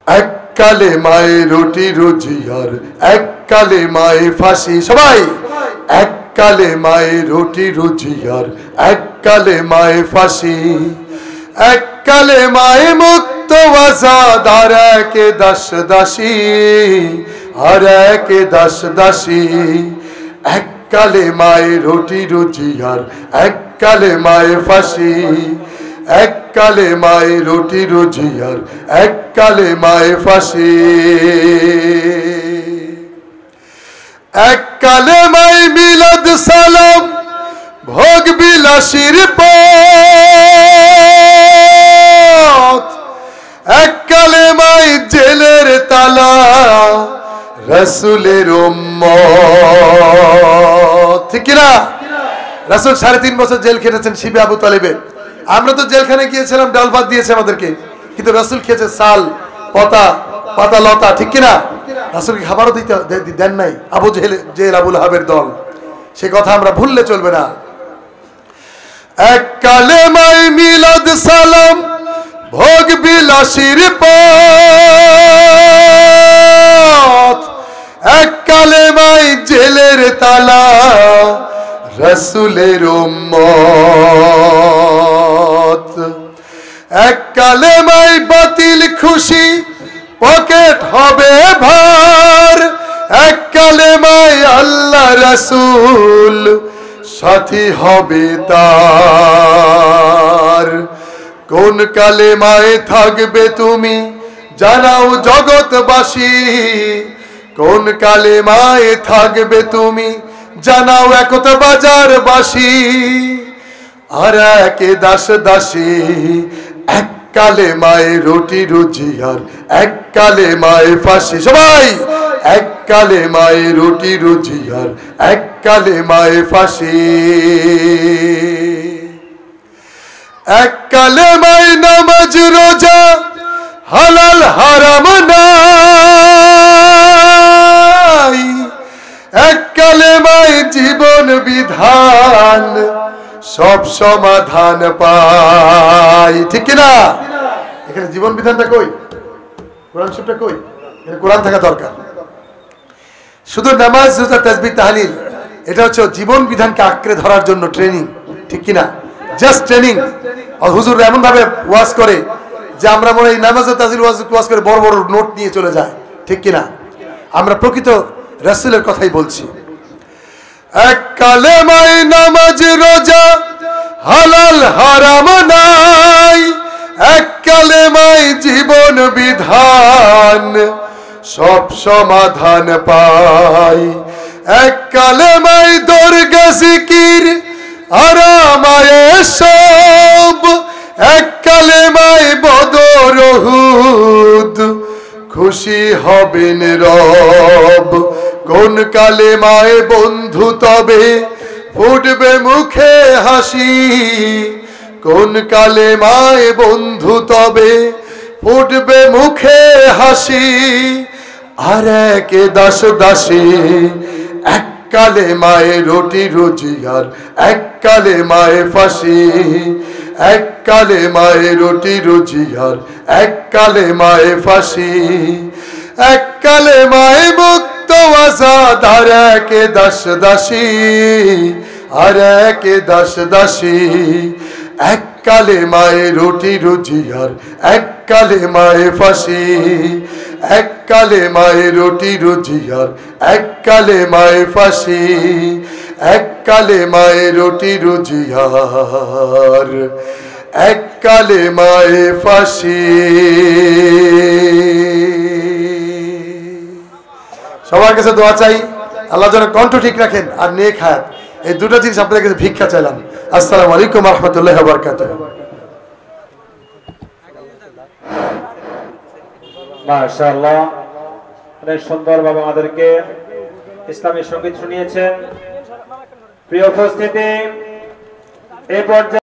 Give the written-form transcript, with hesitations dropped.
এক কালেমায় রুটি রুজি আর এক কালেমায় ফাঁসি। সবাই এক কালেমায় রুটি রুজি আর এক কালেমায় ফাঁসি। এক কালেমায় মুক্ত আজাদ আর একে দাস দাসী, আর একে দাস দাসী। এক কালেমায় রুটি রুজি আর এক কালেমায় ফাঁসি। এক কালেমায় রুটি রুজি আর এক কালেমায় ফাঁসি। এক কালেমায় মিলাদ সালাম ভোগ বিলাসীর পথ। এক কালেমায় জেলের তালা রাসূলের উম্মত। ঠিক কি না? রাসূল 3.5 বছর জেল খেটেছেন শিবে আবু তালেবে। আমরা তো জেলখানে গিয়েছিলাম, ডাল ভাত দিয়েছে আমাদেরকে, কিন্তু রাসূল খেয়েছে সাল পাতা পাতা লতা। ঠিক কিনা? রাসূলকে খাবারও দেন নাই আবু জেহেল আবুল আহাবের দল। সে কথা আমরা ভুললে চলবে না। এক কালেমায় মিলাদ সালাম ভোগ বিলাসীর পথ। এক কালেমায় জেলের তালা রাসূলের উম্মত। এক কালেমায় বাতিল খুশি পকেট হবে ভার। এক কালেমায় আল্লাহ রাসূল সাথী হবে তার। কোন কালেমায় থাকবে তুমি জানাও জগৎবাসী। কোন কালেমায় থাকবে তুমি জানাও একতা বাজারবাসী, আর একে দাস দাসী। এক কালেমায় রুটি রুজি আর এক কালেমায় ফাঁসি। সবাই এক কালেমায় রুটি রুজি আর এক কালেমায় ফাঁসি। এক কালেমায় নামাজ রোজা হালাল হারাম নাই। এক কালেমায় জীবন বিধান সব সমাধান পাই। ঠিক কিনা? এখানে জীবন বিধানটা কই? কোরআন শরীফটা কই? এখানে কোরআন থাকা দরকার। শুধু নামাজ রোজা তাসবিহ তাহলিল এটা হচ্ছে জীবন বিধানকে আঁকড়ে ধরার জন্য ট্রেনিং। ঠিক কিনা? Just training. আর হুজুর এমন ভাবে ওয়াজ করে যে আমরা মনে হয় নামাজ তাহলিল ওয়াজ করে বড় বড় নোট নিয়ে চলে যায়। ঠিক কিনা? আমরা প্রকৃত রাসূলের কথাই বলছি। এক কালেমায় নামাজ রোজা হালাল হারাম নাই। এক কালেমায় জীবন বিধান সব সমাধান পাই। এক কালেমায় দরগা জিকির আরাম সব। এক কালেমায় বদর উহুদ খুশি হবেন রব। কোন কালেমায় বন্ধু তবে ফুটবে মুখে হাসি। কোন কালেমায় বন্ধু তবে ফুটবে মুখে হাসি, আর একে দাস দাসী। এক কালেমায় রুটি রুজি আর এক কালেমায় ফাঁসি। এক কালেমায় রুটি রুজি আর এক কালেমায় ফাঁসি। এক কালেমায় মুক্ত আজাদ আর একে দাস দাসী, আর একে দাস দাসী। এক কালেমায় রুটি রুজি আর এক কালেমায় ফাঁসি। এক কালেমায় রুটি রুজি আর এক কালেমায় ফাঁসি। এক কালেমায় রুটি রুজি আর এক কালেমায় ফাঁসি। সবার কাছে দোয়া চাই, আল্লাহ যেন কণ্ঠ ঠিক রাখেন আর নেক হায়াত, এই দুটো জিনিস আপনাদের কাছে ভিক্ষা চাইলাম। আসসালামু আলাইকুম ওয়া রাহমাতুল্লাহি ওয়া বারাকাতুহু। মাশাআল্লাহ, অনেক সুন্দরভাবে আমাদেরকে ইসলামী সঙ্গীত শুনিয়েছেন। প্রিয় উপস্থিতি, এই পর্যায়ে